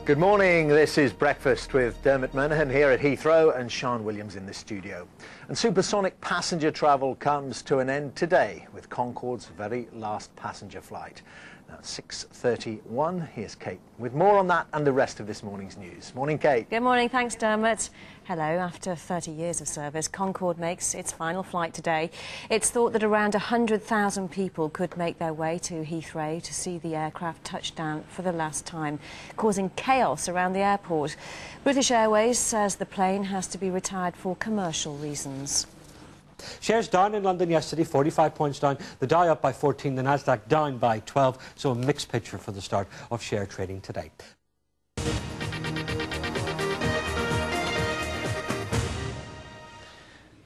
Good morning, this is Breakfast with Dermot Menahan here at Heathrow and Sean Williams in the studio. And supersonic passenger travel comes to an end today with Concorde's very last passenger flight. Now at 6:31, here's Kate with more on that and the rest of this morning's news. Morning, Kate. Good morning, thanks Dermot. Hello, after 30 years of service, Concorde makes its final flight today. It's thought that around 100,000 people could make their way to Heathrow to see the aircraft touch down for the last time, causing chaos around the airport. British Airways says the plane has to be retired for commercial reasons. Shares down in London yesterday, 45 points down. The Dow up by 14, the Nasdaq down by 12. So a mixed picture for the start of share trading today.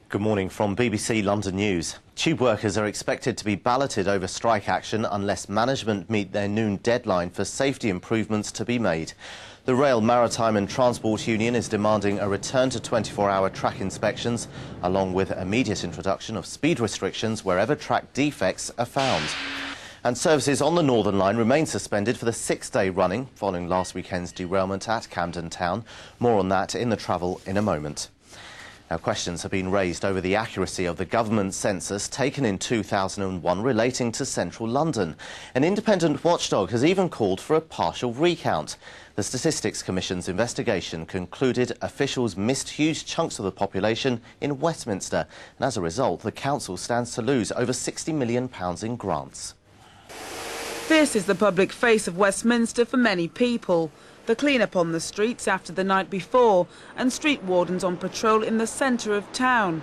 Good morning from BBC London News. Tube workers are expected to be balloted over strike action unless management meet their noon deadline for safety improvements to be made. The Rail, Maritime and Transport Union is demanding a return to 24-hour track inspections, along with immediate introduction of speed restrictions wherever track defects are found. And services on the Northern Line remain suspended for the 6th day running, following last weekend's derailment at Camden Town. More on that in the travel in a moment. Now, questions have been raised over the accuracy of the government census taken in 2001 relating to central London. An independent watchdog has even called for a partial recount. The Statistics Commission's investigation concluded officials missed huge chunks of the population in Westminster, and as a result, the council stands to lose over £60 million in grants. This is the public face of Westminster for many people. The clean-up on the streets after the night before, and street wardens on patrol in the centre of town.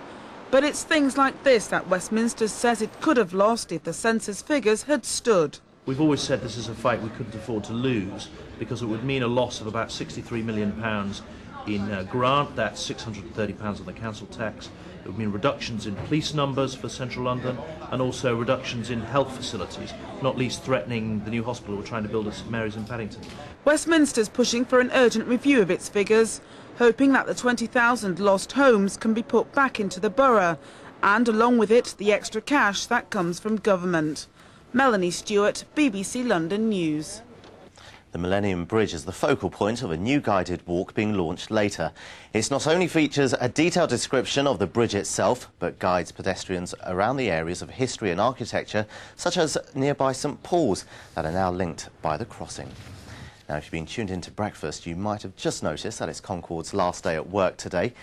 But it's things like this that Westminster says it could have lost if the census figures had stood. We've always said this is a fight we couldn't afford to lose, because it would mean a loss of about £63 million in grant. That's £630 on the council tax. It would mean reductions in police numbers for central London, and also reductions in health facilities, not least threatening the new hospital we're trying to build at St Mary's in Paddington. Westminster's pushing for an urgent review of its figures, hoping that the 20,000 lost homes can be put back into the borough, and along with it, the extra cash that comes from government. Melanie Stewart, BBC London News. The Millennium Bridge is the focal point of a new guided walk being launched later. It not only features a detailed description of the bridge itself, but guides pedestrians around the areas of history and architecture, such as nearby St Paul's, that are now linked by the crossing. Now, if you've been tuned into breakfast, you might have just noticed that it's Concorde's last day at work today.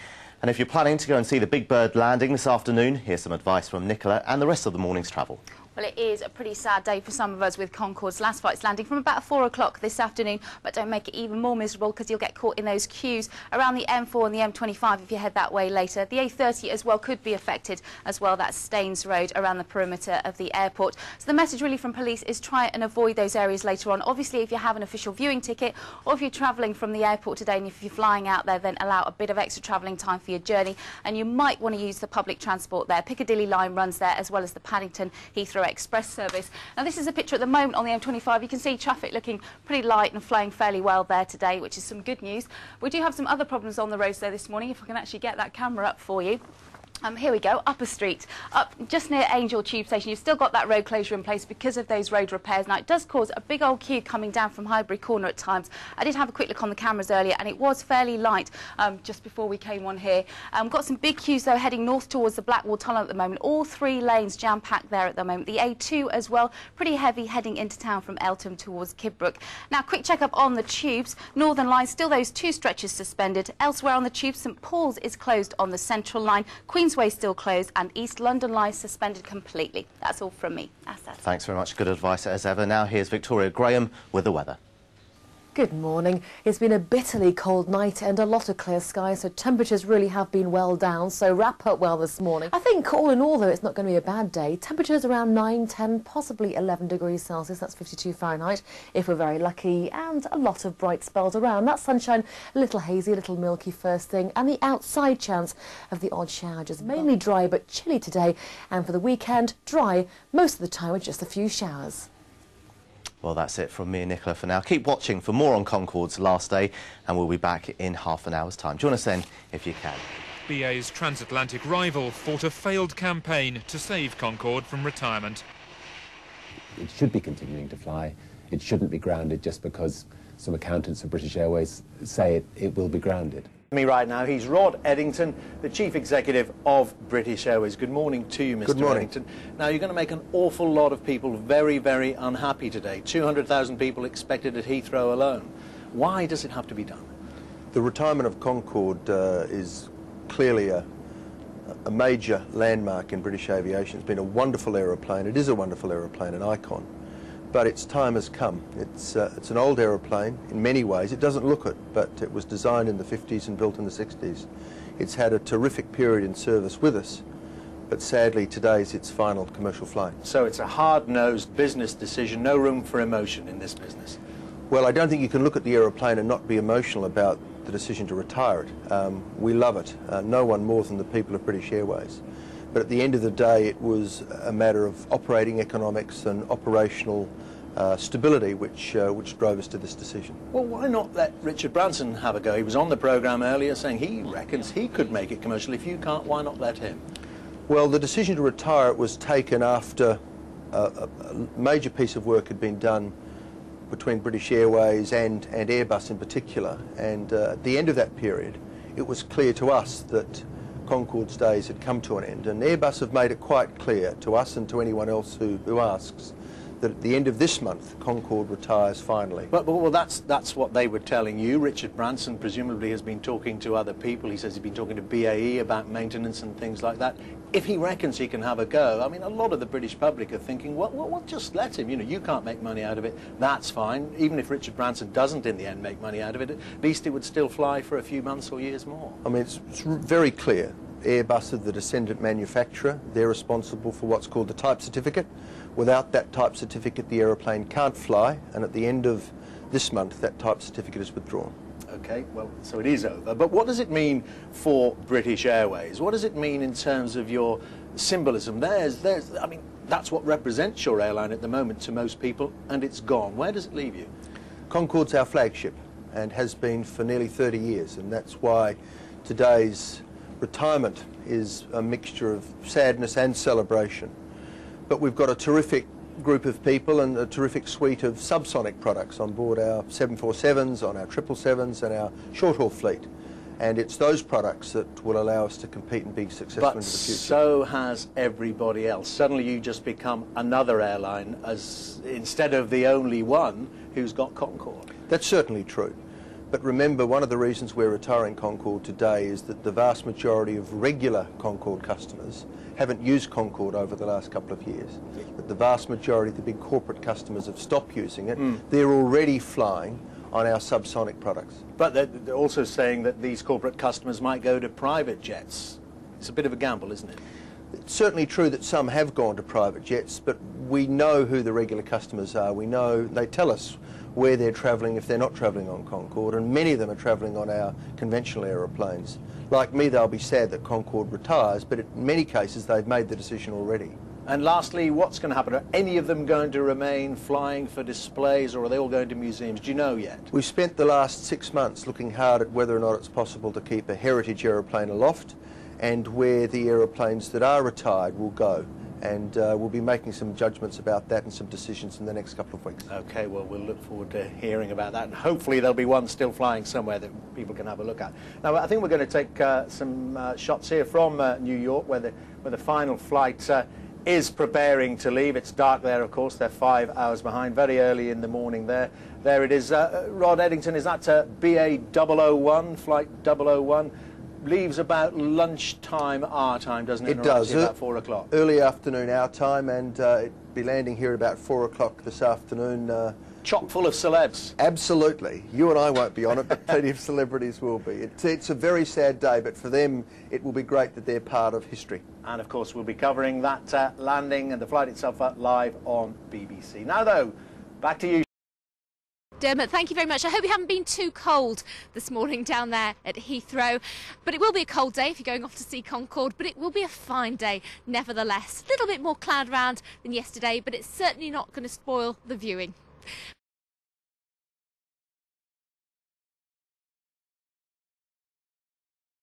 And if you're planning to go and see the Big Bird landing this afternoon, here's some advice from Nicola and the rest of the morning's travel. Well, it is a pretty sad day for some of us with Concorde's last flight's landing from about 4 o'clock this afternoon, but don't make it even more miserable because you'll get caught in those queues around the M4 and the M25 if you head that way later. The A30 as well could be affected as well. That's Staines Road around the perimeter of the airport. So the message really from police is try and avoid those areas later on. Obviously, if you have an official viewing ticket or if you're travelling from the airport today and if you're flying out there, then allow a bit of extra travelling time for your journey, and you might want to use the public transport there. Piccadilly line runs there as well as the Paddington Heathrow Express service. Now, this is a picture at the moment on the M25. You can see traffic looking pretty light and flowing fairly well there today, which is some good news. We do have some other problems on the roads there this morning, if I can actually get that camera up for you. Here we go, Upper Street, up just near Angel Tube Station. You've still got that road closure in place because of those road repairs. Now, it does cause a big old queue coming down from Highbury Corner at times. I did have a quick look on the cameras earlier, and it was fairly light just before we came on here. Got some big queues, though, heading north towards the Blackwall Tunnel at the moment. All 3 lanes jam-packed there at the moment. The A2 as well, pretty heavy heading into town from Eltham towards Kidbrooke. Now, quick check-up on the tubes. Northern Line, still those 2 stretches suspended. Elsewhere on the tube, St Paul's is closed on the Central Line. Queensway still closed, and East London Line suspended completely. That's all from me. Thanks very much. Good advice as ever. Now here's Victoria Graham with the weather. Good morning. It's been a bitterly cold night and a lot of clear skies, so temperatures really have been well down, so wrap up well this morning. I think all in all, though, it's not going to be a bad day. Temperatures around 9, 10, possibly 11 degrees Celsius, that's 52 Fahrenheit, if we're very lucky, and a lot of bright spells around. That sunshine, a little hazy, a little milky first thing, and the outside chance of the odd shower. Just mainly dry but chilly today, and for the weekend, dry most of the time with just a few showers. Well, that's it from me and Nicola for now. Keep watching for more on Concorde's last day, and we'll be back in half an hour's time. Join us then if you can. BA's transatlantic rival fought a failed campaign to save Concorde from retirement. it should be continuing to fly. It shouldn't be grounded just because some accountants of British Airways say it will be grounded. Me right now, he's Rod Eddington, the Chief Executive of British Airways. Good morning to you, Mr. Good morning. Eddington. Now, you're going to make an awful lot of people very, very unhappy today. 200,000 people expected at Heathrow alone. Why does it have to be done? The retirement of Concorde is clearly a major landmark in British aviation. It's been a wonderful aeroplane. It is a wonderful aeroplane, an icon. But its time has come. It's an old aeroplane in many ways. It doesn't look it, but it was designed in the 50s and built in the 60s. It's had a terrific period in service with us, but sadly today's its final commercial flight. So it's a hard-nosed business decision, no room for emotion in this business. Well, I don't think you can look at the aeroplane and not be emotional about the decision to retire it. We love it, no one more than the people of British Airways. But at the end of the day, it was a matter of operating economics and operational stability which drove us to this decision. Well, why not let Richard Branson have a go? He was on the programme earlier saying he reckons he could make it commercial. If you can't, why not let him? Well, the decision to retire it was taken after a major piece of work had been done between British Airways and Airbus in particular. And at the end of that period, it was clear to us that Concorde's days had come to an end, and Airbus have made it quite clear to us and to anyone else who asks that at the end of this month Concorde retires finally. Well, that's what they were telling you. Richard Branson presumably has been talking to other people. He says he's been talking to BAE about maintenance and things like that. If he reckons he can have a go, I mean, a lot of the British public are thinking, well, just let him. You know, you can't make money out of it. That's fine. Even if Richard Branson doesn't in the end make money out of it, at least it would still fly for a few months or years more. I mean, it's very clear. Airbus are the descendant manufacturer. They're responsible for what's called the type certificate. Without that type certificate, the aeroplane can't fly, and at the end of this month, that type certificate is withdrawn. Okay, well, so it is over. But what does it mean for British Airways? What does it mean in terms of your symbolism? I mean, that's what represents your airline at the moment to most people, and it's gone. Where does it leave you? Concorde's our flagship, and has been for nearly 30 years, and that's why today's retirement is a mixture of sadness and celebration. But we've got a terrific group of people and a terrific suite of subsonic products on board our 747s, on our 777s and our short-haul fleet. And it's those products that will allow us to compete and be successful into the future. But so has everybody else. Suddenly you just become another airline instead of the only one who's got Concorde. That's certainly true. But remember, one of the reasons we're retiring Concorde today is that the vast majority of regular Concorde customers haven't used Concorde over the last couple of years. But the vast majority of the big corporate customers have stopped using it. They're already flying on our subsonic products. But they're also saying that these corporate customers might go to private jets. It's a bit of a gamble, isn't it? It's certainly true that some have gone to private jets, but we know who the regular customers are. We know, they tell us where they're travelling if they're not travelling on Concorde, and many of them are travelling on our conventional aeroplanes. Like me, they'll be sad that Concorde retires, but in many cases they've made the decision already. And lastly, what's going to happen? Are any of them going to remain flying for displays, or are they all going to museums? Do you know yet? We've spent the last 6 months looking hard at whether or not it's possible to keep a heritage aeroplane aloft, and where the aeroplanes that are retired will go. And we'll be making some judgments about that and some decisions in the next couple of weeks. Okay, well, we'll look forward to hearing about that, and hopefully there'll be one still flying somewhere that people can have a look at. Now, I think we're going to take some shots here from New York, where the final flight is preparing to leave. It's dark there, of course. They're 5 hours behind, very early in the morning there. There it is. Rod Eddington, is that BA 001, flight 001? Leaves about lunchtime our time, doesn't it? It does. About 4 o'clock. Early afternoon our time, and it'll be landing here about 4 o'clock this afternoon. Chock full of celebs. Absolutely. You and I won't be on it, but plenty of celebrities will be. It's a very sad day, but for them it will be great that they're part of history. And of course we'll be covering that landing and the flight itself live on BBC. Now though, back to you. Dermot, thank you very much. I hope you haven't been too cold this morning down there at Heathrow. But it will be a cold day if you're going off to see Concorde, but it will be a fine day nevertheless. A little bit more cloud around than yesterday, but it's certainly not going to spoil the viewing.